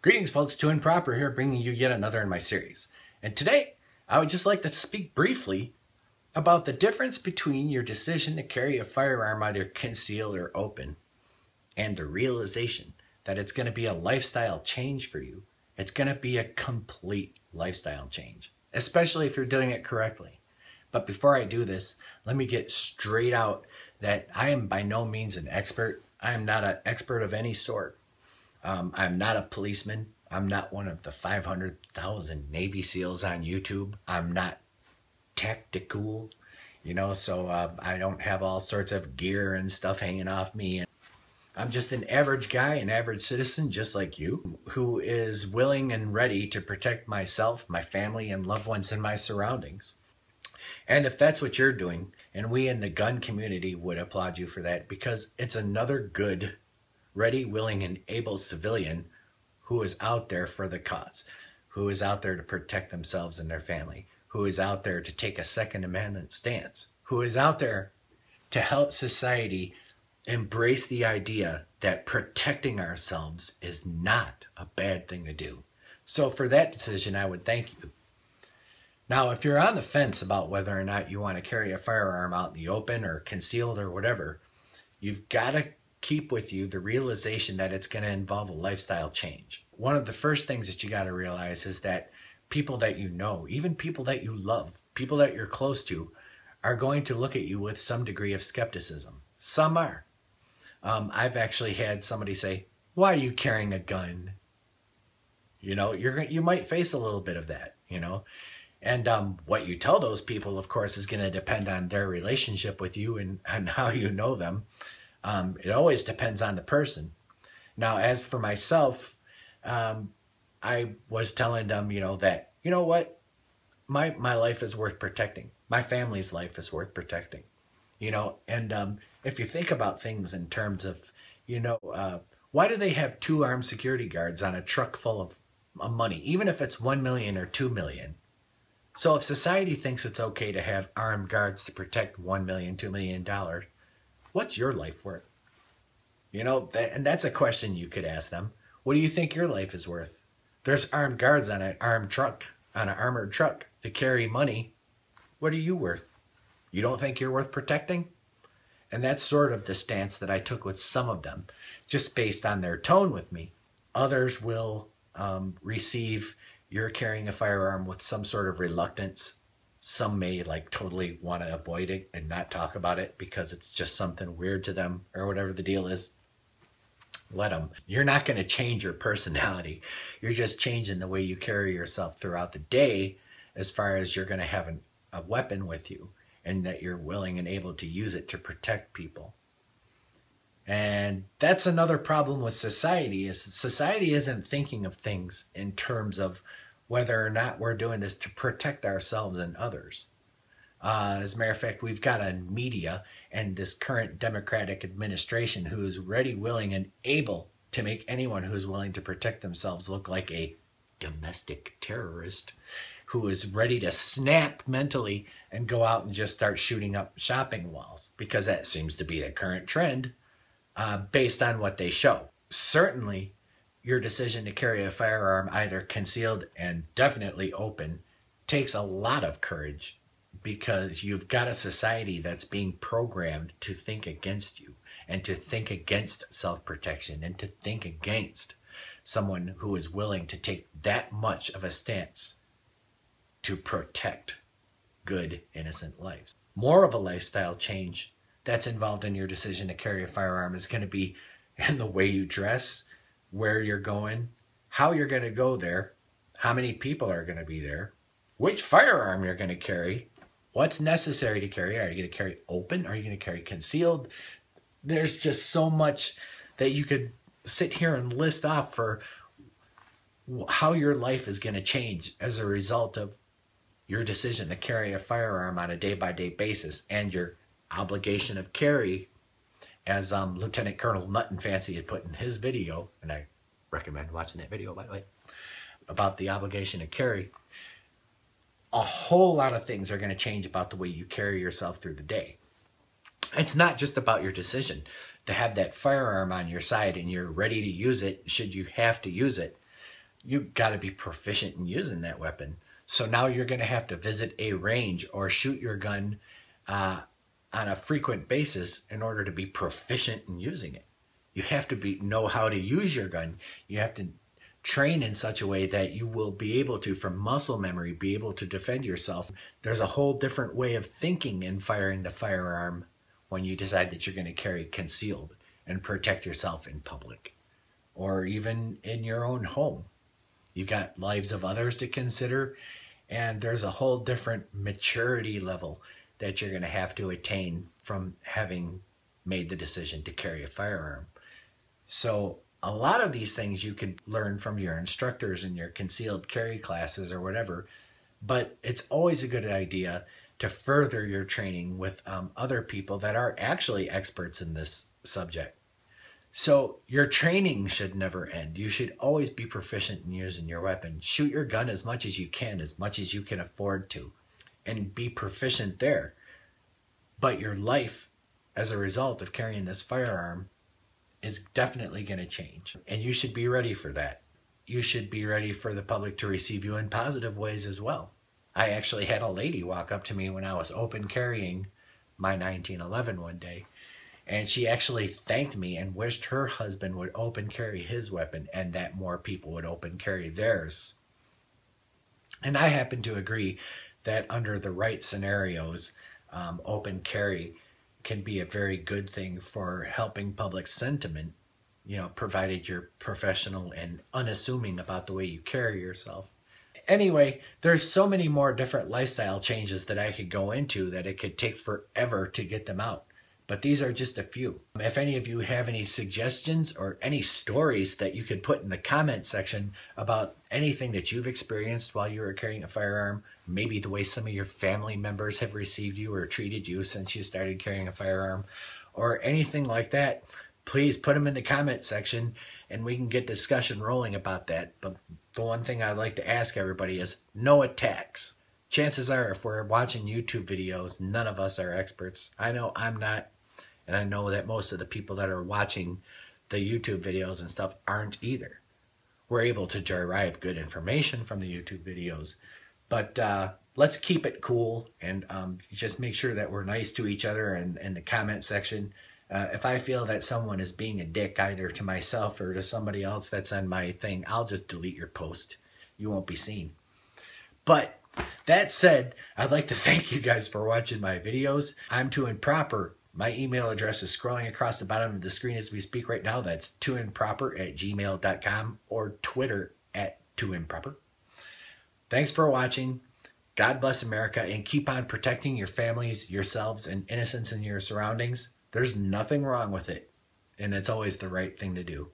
Greetings folks, Two and Proper here, bringing you yet another in my series. And today, I would just like to speak briefly about the difference between your decision to carry a firearm either concealed or open and the realization that it's going to be a lifestyle change for you. It's going to be a complete lifestyle change, especially if you're doing it correctly. But before I do this, let me get straight out that I am by no means an expert. I am not an expert of any sort. I'm not a policeman. I'm not one of the 500,000 Navy SEALs on YouTube. I'm not tactical, so I don't have all sorts of gear and stuff hanging off me. I'm just an average guy, an average citizen just like you, who is willing and ready to protect myself, my family, and loved ones in my surroundings. And if that's what you're doing, and we in the gun community would applaud you for that, because it's another good, ready, willing, and able civilian who is out there for the cause, who is out there to protect themselves and their family, who is out there to take a Second Amendment stance, who is out there to help society embrace the idea that protecting ourselves is not a bad thing to do. So for that decision, I would thank you. Now, if you're on the fence about whether or not you want to carry a firearm out in the open or concealed or whatever, you've got to keep with you the realization that it's going to involve a lifestyle change. One of the first things that you got to realize is that people that you know, even people that you love, people that you're close to, are going to look at you with some degree of skepticism. Some are. I've actually had somebody say, "Why are you carrying a gun?" You might face a little bit of that, And what you tell those people, of course, is going to depend on their relationship with you and how you know them. It always depends on the person. Now, as for myself, I was telling them, that, what? My life is worth protecting. My family's life is worth protecting. And if you think about things in terms of, why do they have 2 armed security guards on a truck full of money, even if it's 1 million or 2 million? So if society thinks it's okay to have armed guards to protect $1 million, $2 million, what's your life worth? And that's a question you could ask them. What do you think your life is worth? There's armed guards on an armored truck to carry money. What are you worth? You don't think you're worth protecting? And that's sort of the stance that I took with some of them, just based on their tone with me. Others will receive you're carrying a firearm with some sort of reluctance. Some may totally want to avoid it and not talk about it because it's just something weird to them or whatever the deal is. Let them. You're not going to change your personality. You're just changing the way you carry yourself throughout the day, as far as you're going to have a weapon with you and that you're willing and able to use it to protect people. And that's another problem with society, is society isn't thinking of things in terms of whether or not we're doing this to protect ourselves and others. As a matter of fact, we've got a media and this current Democratic administration who is ready, willing, and able to make anyone who's willing to protect themselves look like a domestic terrorist who is ready to snap mentally and go out and just start shooting up shopping malls, because that seems to be the current trend based on what they show. Certainly, your decision to carry a firearm either concealed and definitely open takes a lot of courage, because you've got a society that's being programmed to think against you and to think against self-protection and to think against someone who is willing to take that much of a stance to protect good, innocent lives. More of a lifestyle change that's involved in your decision to carry a firearm is going to be in the way you dress, where you're going, how you're going to go there, how many people are going to be there, which firearm you're going to carry, what's necessary to carry. Are you going to carry open? Are you going to carry concealed? There's just so much that you could sit here and list off for how your life is going to change as a result of your decision to carry a firearm on a day-by-day basis, and your obligation of carry, as Lieutenant Colonel Mutton Fancy had put in his video, and I recommend watching that video, by the way, about the obligation to carry. A whole lot of things are going to change about the way you carry yourself through the day. It's not just about your decision to have that firearm on your side and you're ready to use it should you have to use it. you've got to be proficient in using that weapon. So now you're going to have to visit a range or shoot your gun on a frequent basis in order to be proficient in using it. You have to know how to use your gun. You have to train in such a way that you will be able to, from muscle memory, be able to defend yourself. There's a whole different way of thinking in firing the firearm when you decide that you're going to carry concealed and protect yourself in public or even in your own home. You've got lives of others to consider, and there's a whole different maturity level that you're going to have to attain from having made the decision to carry a firearm. So a lot of these things you could learn from your instructors in your concealed carry classes or whatever, but it's always a good idea to further your training with other people that are actually experts in this subject. So your training should never end. You should always be proficient in using your weapon. Shoot your gun as much as you can afford to, and be proficient there. But your life, as a result of carrying this firearm, is definitely going to change. And you should be ready for that. You should be ready for the public to receive you in positive ways as well. I actually had a lady walk up to me when I was open carrying my 1911 one day, and she actually thanked me and wished her husband would open carry his weapon and that more people would open carry theirs. And I happen to agree that under the right scenarios, open carry can be a very good thing for helping public sentiment, provided you're professional and unassuming about the way you carry yourself. Anyway, there's so many more different lifestyle changes that I could go into that it could take forever to get them out. But these are just a few. If any of you have any suggestions or any stories that you could put in the comment section about anything that you've experienced while you were carrying a firearm, maybe the way some of your family members have received you or treated you since you started carrying a firearm, or anything like that, please put them in the comment section and we can get discussion rolling about that. But the one thing I'd like to ask everybody is no attacks. Chances are, if we're watching YouTube videos, none of us are experts. I know I'm not. And I know that most of the people that are watching the YouTube videos and stuff aren't either. We're able to derive good information from the YouTube videos. But let's keep it cool and just make sure that we're nice to each other in the comment section. If I feel that someone is being a dick either to myself or to somebody else that's on my thing, I'll just delete your post. You won't be seen. But that said, I'd like to thank you guys for watching my videos. I'm Too Improper. My email address is scrolling across the bottom of the screen as we speak right now. That's tooimproper@gmail.com or Twitter @tooimproper. Thanks for watching. God bless America, and keep on protecting your families, yourselves, and innocence in your surroundings. There's nothing wrong with it, and it's always the right thing to do.